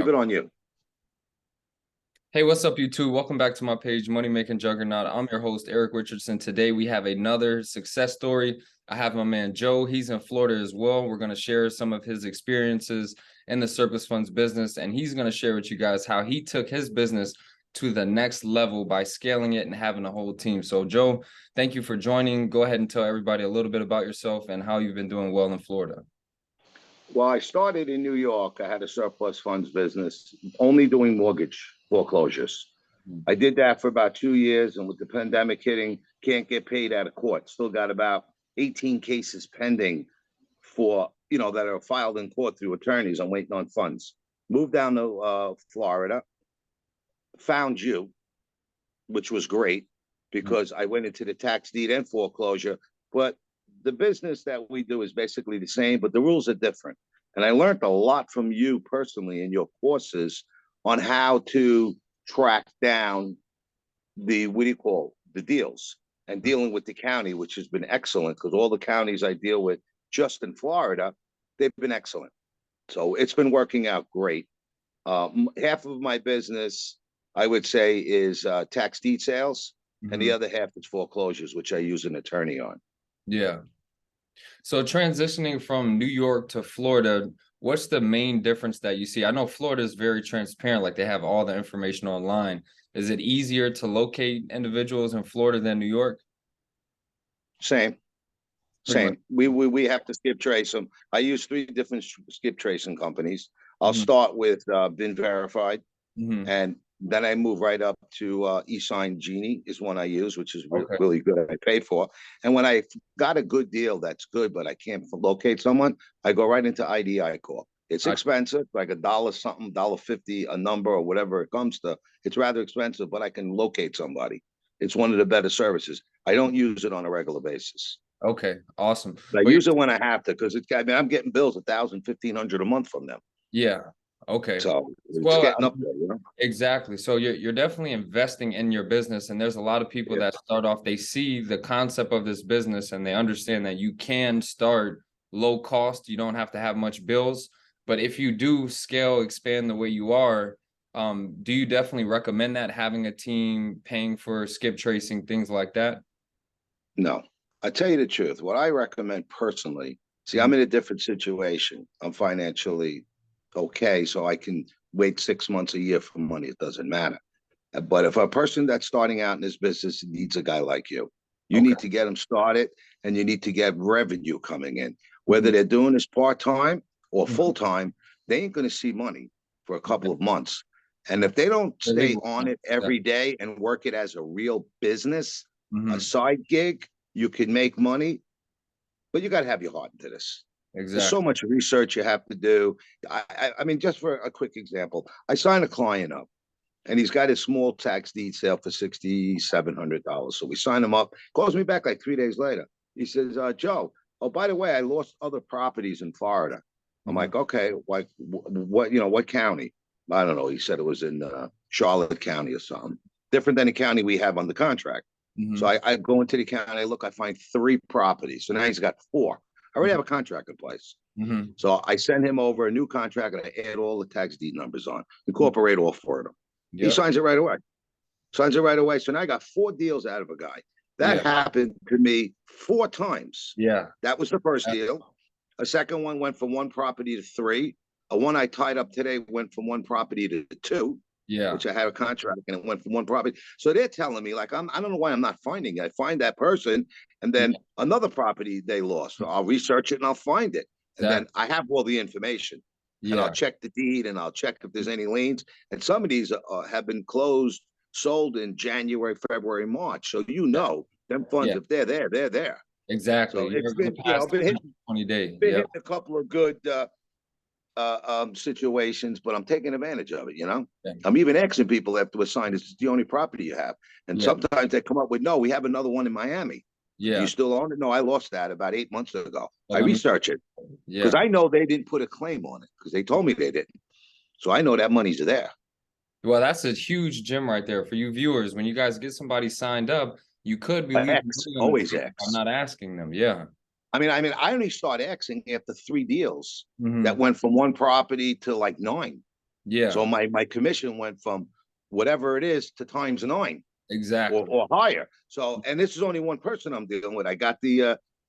Leave it on you. Hey, what's up, YouTube? Welcome back to my page, Money Making Juggernaut. I'm your host, Eric Richardson. Today, we have another success story. I have my man, Joe. He's in Florida as well. We're going to share some of his experiences in the surplus funds business, and he's going to share with you guys how he took his business to the next level by scaling it and having a whole team. So, Joe, thank you for joining. Go ahead and tell everybody a little bit about yourself and how you've been doing well in Florida. Well, I started in New York. I had a surplus funds business, only doing mortgage foreclosures. I did that for about 2 years, and with the pandemic hitting, can't get paid out of court. Still got about 18 cases pending that are filed in court through attorneys. I'm waiting on funds. Moved down to Florida, found you, which was great because I went into the tax deed and foreclosure. But the business that we do is basically the same, but the rules are different. And I learned a lot from you personally in your courses on how to track down the deals and dealing with the county, which has been excellent because all the counties I deal with just in Florida, they've been excellent. So it's been working out great. Half of my business, I would say, is tax deed sales, and the other half is foreclosures, which I use an attorney on. Yeah. So transitioning from New York to Florida, what's the main difference that you see? I know Florida is very transparent, like they have all the information online. Is it easier to locate individuals in Florida than New York? Same. Pretty much. We have to skip trace them. I use 3 different skip tracing companies. I'll Mhm. start with Been Verified, Mhm. and then I move right up to eSign Genie is one I use, which is Okay. really good. I pay for, and when I got a good deal, that's good, but I can't locate someone, I go right into IDI Corp. It's I, expensive, like a dollar something, $1.50 a number or whatever it comes to. It's rather expensive, but I can locate somebody. It's one of the better services. I don't use it on a regular basis. okay, awesome. I But use it when I have to because I'm getting bills 1,000, 1,500 a month from them. yeah, okay. So it's Well, getting up there. exactly. So you're definitely investing in your business, and there's a lot of people Yeah. that start off, they see the concept of this business and they understand that you can start low cost. You don't have to have much bills. But if you do scale, expand the way you are, do you definitely recommend that having a team, paying for skip tracing, things like that? No, I tell you the truth. What I recommend personally, see, Mhm. I'm in a different situation. I'm financially okay, so I can wait 6 months, a year for money. It doesn't matter. But if a person that's starting out in this business needs a guy like you Okay. need to get them started and you need to get revenue coming in. Whether Mhm. they're doing this part time or full Mhm. time, they ain't going to see money for a Yeah. couple of months. And if they don't The stay legal on one. it Yeah. every day and work it as a real business, a Mhm. side gig, you can make money, but you got to have your heart into this. There's so Exactly. much research you have to do. I mean, just for a quick example, I signed a client up and he's got his small tax deed sale for $6,700. So we signed him up. Calls me back like 3 days later. He says, Joe, oh, by the way, I lost other properties in Florida. I'm Mhm. like, okay, like what county? I don't know. He said it was in Charlotte County or something, different than the county we have on the contract. So Mhm. I go into the county, I look, I find 3 properties. So now he's got 4. I already have a contract in place. Mhm. So I send him over a new contract and I add all the tax deed numbers on, Mhm. incorporate all 4 of them. He Yep. signs it right away. Signs it right away. So now I got 4 deals out of a guy. That Yeah. happened to me 4 times. Yeah. That was the first deal. A second one went from 1 property to 3. A one I tied up today went from 1 property to 2, Yeah. which I had a contract and it went from 1 property. So they're telling me like I don't know why I'm not finding it. I find that person and then Yeah. another property they lost. So I'll research it and I'll find it. And then Exactly. I have all the information and I'll Yeah. check the deed and I'll check if there's any liens. And some of these have been closed, sold in January, February, March. So them funds, Yeah. if they're there, they're there. Exactly. So it's You're been, past been hitting, 120 day. been Yep. hitting a couple of good situations, but I'm taking advantage of it. Yeah. I'm even asking people after a sign, is the only property you have? And Yeah. sometimes they come up with, no, we have another one in Miami. Do you Yeah. still own it? No, I lost that about 8 months ago. So I let me. research it because Yeah. I know they didn't put a claim on it because they told me they didn't. So I know that money's there. Well, that's a huge gem right there for you viewers. When you guys get somebody signed up, you could be leaving X, money on the always table by X. not asking them. Yeah. I only started Xing after 3 deals that Hmm. went from 1 property to like 9. Yeah, So my commission went from whatever it is to times 9 exactly. or higher. So, and this is only one person I'm dealing with.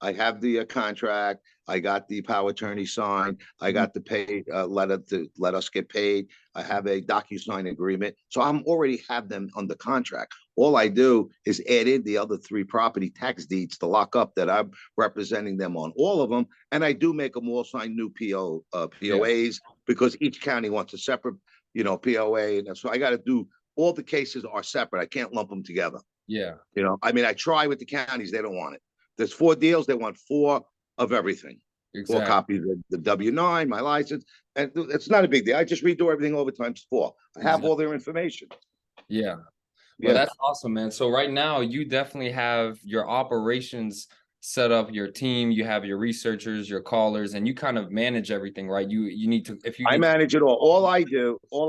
I have the contract. I got the power attorney signed. I Mhm. got the pay letter to let us get paid. I have a DocuSign agreement. So I'm already have them under contract. All I do is add in the other 3 property tax deeds to lock up that I'm representing them on all of them. And I do make them all sign new Yeah, POAs because each county wants a separate, POA. And so I got to do all the cases are separate. I can't lump them together. yeah, I mean, I try with the counties, they don't want it. There's 4 deals, they want 4 of everything. 4 exactly. copies of the W-9, my license, and it's not a big deal. I just redo everything over times 4. I have Exactly. all their information. Yeah. Well, Yeah, that's awesome, man. So right now you definitely have your operations set up, your team, you have your researchers, your callers, and you kind of manage everything, right? You need to if you I need to manage it all. All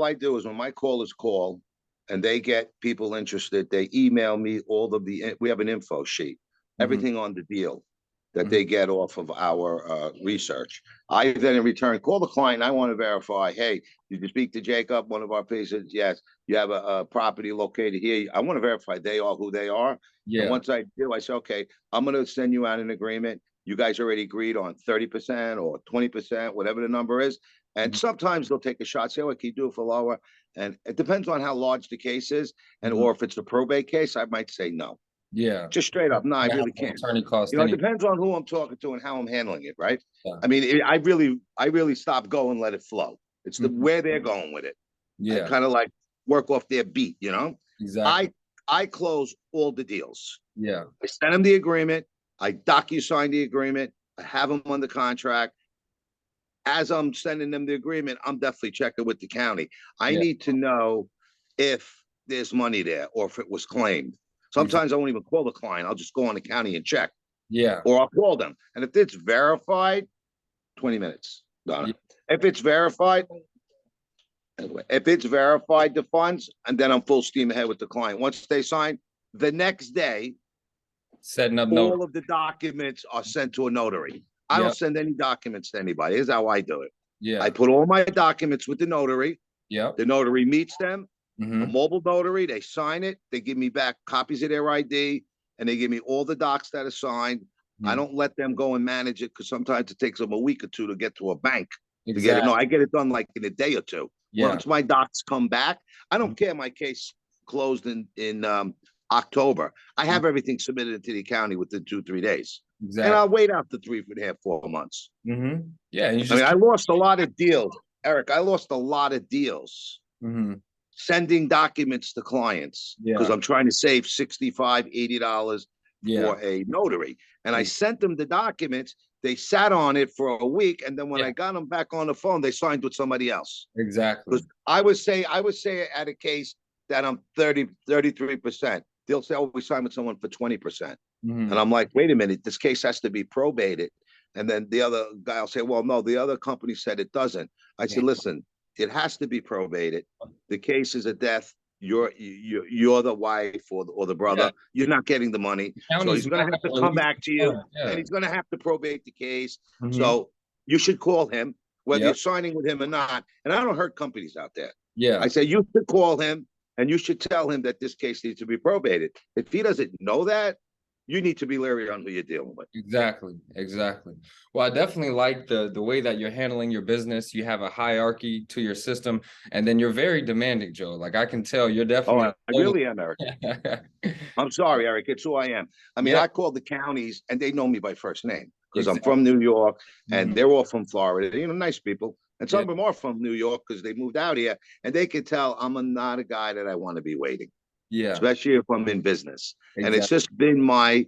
I do is when my callers call and they get people interested, they email me all of we have an info sheet, Mhm, everything on the deal that mhm. they get off of our research. I then in return call the client. I want to verify, hey, did you speak to Jacob, one of our patients? Yes. You have a property located here. I want to verify they are who they are. And Yeah. once I do, I say, okay, I'm going to send you out an agreement. You guys already agreed on 30% or 20%, whatever the number is. And Mhm, sometimes they'll take a shot, say, oh, can you do it for lower? And it depends on how large the case is. And mhm. or if it's a probate case, I might say no. Yeah. Just straight You're up. No, I gonna have really more can't. attorney cost It anyway. depends on who I'm talking to and how I'm handling it, right? Yeah. I mean, I really stop, go and let it flow. It's the Mhm. where they're going with it. I Yeah, kind of like work off their beat. exactly. I close all the deals. Yeah. I send them the agreement. I docu-sign the agreement. I have them on the contract. As I'm sending them the agreement, I'm definitely checking with the county. I Yeah. need to know if there's money there or if it was claimed. Exactly. Sometimes I won't even call the client. I'll just go on the county and check, Yeah. or I'll call them. And if it's verified, 20 minutes, Yeah. done. If it's verified, if it's verified, the funds, and then I'm full steam ahead with the client. Once they sign, the next day, Setting up note. all of the documents are sent to a notary. I don't Yep. send any documents to anybody. Here's how I do it. I Yeah. put all my documents with the notary. Yep. The notary meets them, a Mm-hmm. mobile notary. They sign it. They give me back copies of their ID, and they give me all the docs that are signed. I Mm-hmm. don't let them go and manage it because sometimes it takes them a week or 2 to get to a bank to get it. No, Exactly. I get it done like in a day or 2. Yeah. Once my docs come back, I Mhm. don't care. My case closed in October. I Mhm. have everything submitted to the county within 2-3 days, and Exactly. I'll wait out the 3.5, 4 months. Mm-hmm. Yeah. And you I mean, just I keep. lost a lot of deals, Eric. I lost a lot of deals Mm-hmm. sending documents to clients because Yeah. I'm trying to save $65, $80 Yeah. for a notary. And I Ex- sent them the documents. They sat on it for a week. And then when Yeah. I got them back on the phone, they signed with somebody else. Exactly. Because I would say at a case that I'm 33%. They'll say, oh, we signed with someone for 20%. Mm-hmm. And I'm like, wait a minute, this case has to be probated. And then the other guy will say, well, no, the other company said it doesn't. I Yeah. said, listen, it has to be probated. The case is a death. You're the wife or the Yeah. brother. You're not getting the money. So County's he's going more to have to gonna come release back to the you funds. and Yeah. he's going to have to probate the case. Mm-hmm. So you should call him, whether you're Yep. signing with him or not. And I don't hurt companies out there. I Yeah. say, you should call him and you should tell him that this case needs to be probated. If he doesn't know that, you need to be leery on who you're dealing with. Exactly. Exactly. Well, I definitely like the way that you're handling your business. You have a hierarchy to your system, and then you're very demanding, Joe. Like I can tell you're Oh, definitely I really am, Eric. yeah. I'm sorry, Eric. It's who I am. I mean, Yeah. I call the counties and they know me by first name because I'm Exactly. from New York and Mhm. they're all from Florida. Nice people. And some Yeah. of them are from New York because they moved out here and they can tell not a guy that I want to be waiting, Yeah. especially if I'm in business. And it's Exactly. just been my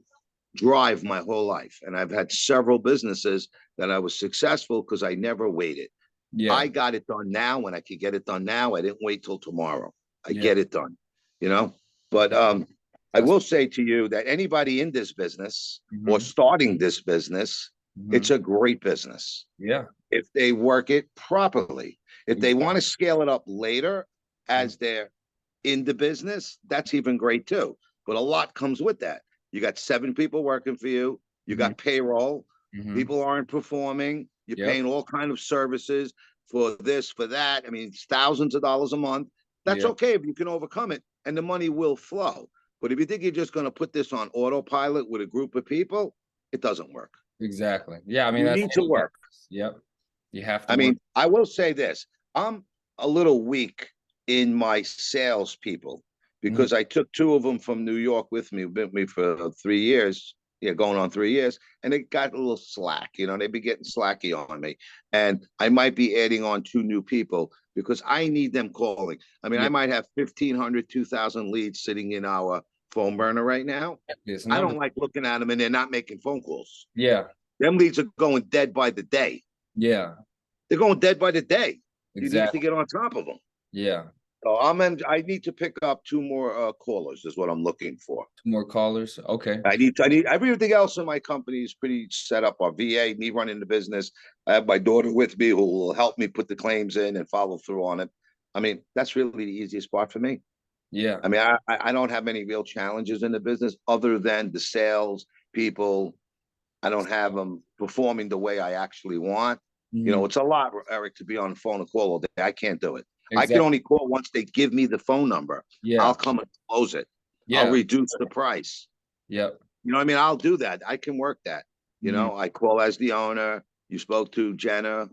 drive my whole life. And I've had several businesses that I was successful because I never waited. Yeah. I got it done now when I could get it done now. I didn't wait till tomorrow. I Yeah. get it done, you know. But I That's will say to you that anybody in this business or mhm. starting this business, it's Mhm. a great business Yeah. if they work it properly. If they want Exactly. to scale it up later Mhm. as they're in the business, that's even great too. But a lot comes with that. You got 7 people working for you. You Mhm. got payroll. Mhm. People aren't performing. You're Yep. paying all kind of services, for this, for that. I mean, it's thousands of dollars a month. That's okay if you can overcome it, and the money will flow. But if you think you're just going to put this on autopilot with a group of people, it doesn't work. Exactly. Yeah, I mean, You that's need to work. Yep. You have to I work. mean, I will say this. I'm a little weak in my salespeople because I took two of them from New York with me for 3 years. Yeah, going on 3 years, and it got a little slack. You know, they'd be getting slacky on me, and I might be adding on 2 new people because I need them calling. I mean, I might have 1,500, 2,000 leads sitting in our phone burner right now. I don't like looking at them and they're not making phone calls. Yeah. Them leads are going dead by the day. Yeah. They're going dead by the day. Exactly. You need to get on top of them. Yeah. So I need to pick up 2 more callers is what I'm looking for. 2 more callers. Okay. I need everything else in my company is pretty set up. Our VA, me running the business. I have my daughter with me who will help me put the claims in and follow through on it. I mean, that's really the easiest part for me. Yeah. I mean, I don't have any real challenges in the business other than the sales people. I don't have them performing the way I actually want. You know, it's a lot, Eric, to be on the phone and call all day. I can't do it. Exactly. I can only call once they give me the phone number. Yeah. I'll come and close it. Yeah. I'll reduce the price. Yep. You know what I mean? I'll do that. I can work that. You know, I call as the owner. You spoke to Jenna.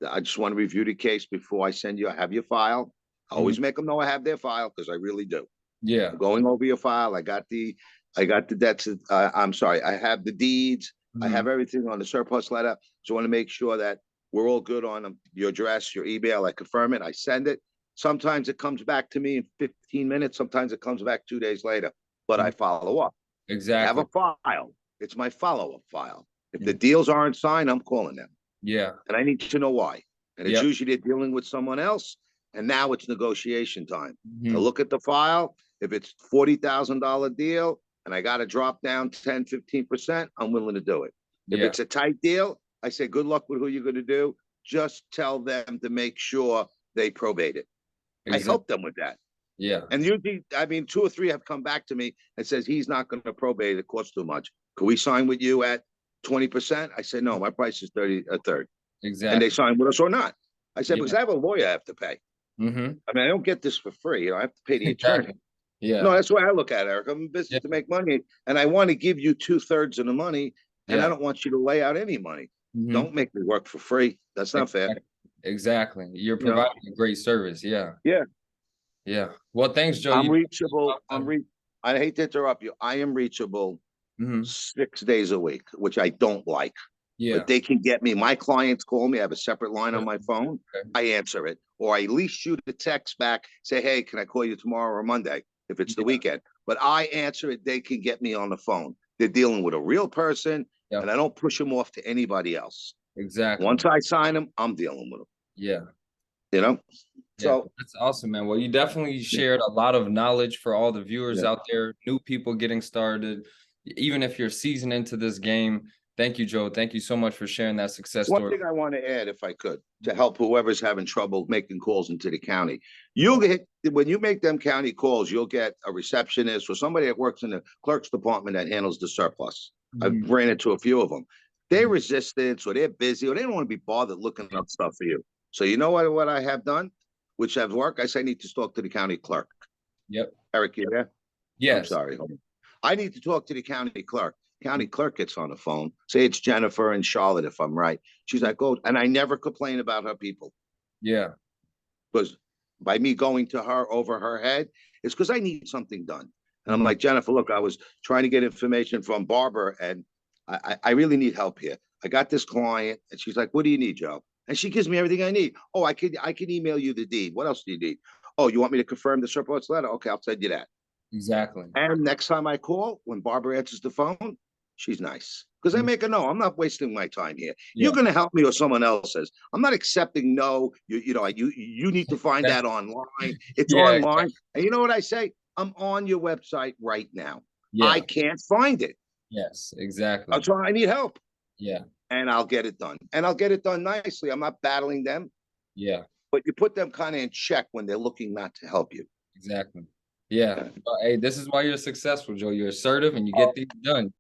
I just want to review the case before I send you. I have your file. I always make them know I have their file because I really do. Yeah. I'm going over your file. I got the debts. I'm sorry. I have the deeds. I have everything on the surplus letter. So I want to make sure that we're all good on them. Your address, your email. I confirm it. I send it. Sometimes it comes back to me in 15 minutes. Sometimes it comes back 2 days later, but I follow up. Exactly. I have a file. It's my follow-up file. If the deals aren't signed, I'm calling them. Yeah. And I need to know why. And it's usually they're dealing with someone else. And now it's negotiation time. To look at the file. If it's $40,000 deal and I got to drop down 10, 15%, I'm willing to do it. If it's a tight deal, I say, good luck with who you're going to do. Just tell them to make sure they probate it. Exactly. I help them with that. Yeah. And usually, I mean, 2 or 3 have come back to me and says, he's not going to probate. It costs too much. Could we sign with you at 20%? I say, no, my price is 1/3. Exactly. And they sign with us or not. I said, because I have a lawyer I have to pay. I mean, I don't get this for free. You know, I have to pay the attorney. Yeah. No, that's the way I look at it, Eric. I'm in business to make money, and I want to give you 2/3 of the money, and I don't want you to lay out any money. Don't make me work for free. That's not fair. Exactly. You're providing a great service. Yeah. Yeah. Yeah. Well, thanks, Joe. I'm reachable. I hate to interrupt you. I am reachable 6 days a week, which I don't like. Yeah. But they can get me. My clients call me. I have a separate line on my phone. Okay. I answer it. Or I at least shoot a text back, say, hey, can I call you tomorrow or Monday if it's the weekend? But I answer it. They can get me on the phone. They're dealing with a real person, and I don't push them off to anybody else. Exactly. Once I sign them, I'm dealing with them. Yeah. You know? So that's awesome, man. Well, you definitely shared a lot of knowledge for all the viewers out there, new people getting started. Even if you're seasoned into this game, thank you, Joe. Thank you so much for sharing that success story. One thing I want to add, if I could, to help whoever's having trouble making calls into the county. You'll get, when you make them county calls, you'll get a receptionist or somebody that works in the clerk's department that handles the surplus. I've ran into a few of them. They're resistant, or they're busy, or they don't want to be bothered looking up stuff for you. So you know what I have done, which has worked? I say I need to talk to the county clerk. Yep. Eric, you there? Yes. I'm sorry. I need to talk to the county clerk. County clerk gets on the phone. Say it's Jennifer and Charlotte, if I'm right. She's like, oh, and I never complain about her people. Yeah. Because by me going to her over her head, it's because I need something done. And I'm like, Jennifer, look, I was trying to get information from Barbara, and I really need help here. I got this client, and she's like, what do you need, Joe? And she gives me everything I need. Oh, I can email you the deed. What else do you need? Oh, you want me to confirm the surplus letter? Okay, I'll send you that. Exactly. And next time I call, when Barbara answers the phone, she's nice. Because I make her know I'm not wasting my time here. You're going to help me or someone else says. I'm not accepting no. You need to find that online. It's online. And you know what I say? I'm on your website right now. I can't find it. Yes, exactly. So I need help. Yeah. And I'll get it done. And I'll get it done nicely. I'm not battling them. Yeah. But you put them kind of in check when they're looking not to help you. Exactly. Yeah. Well, hey, this is why you're successful, Joe. You're assertive and you get things done.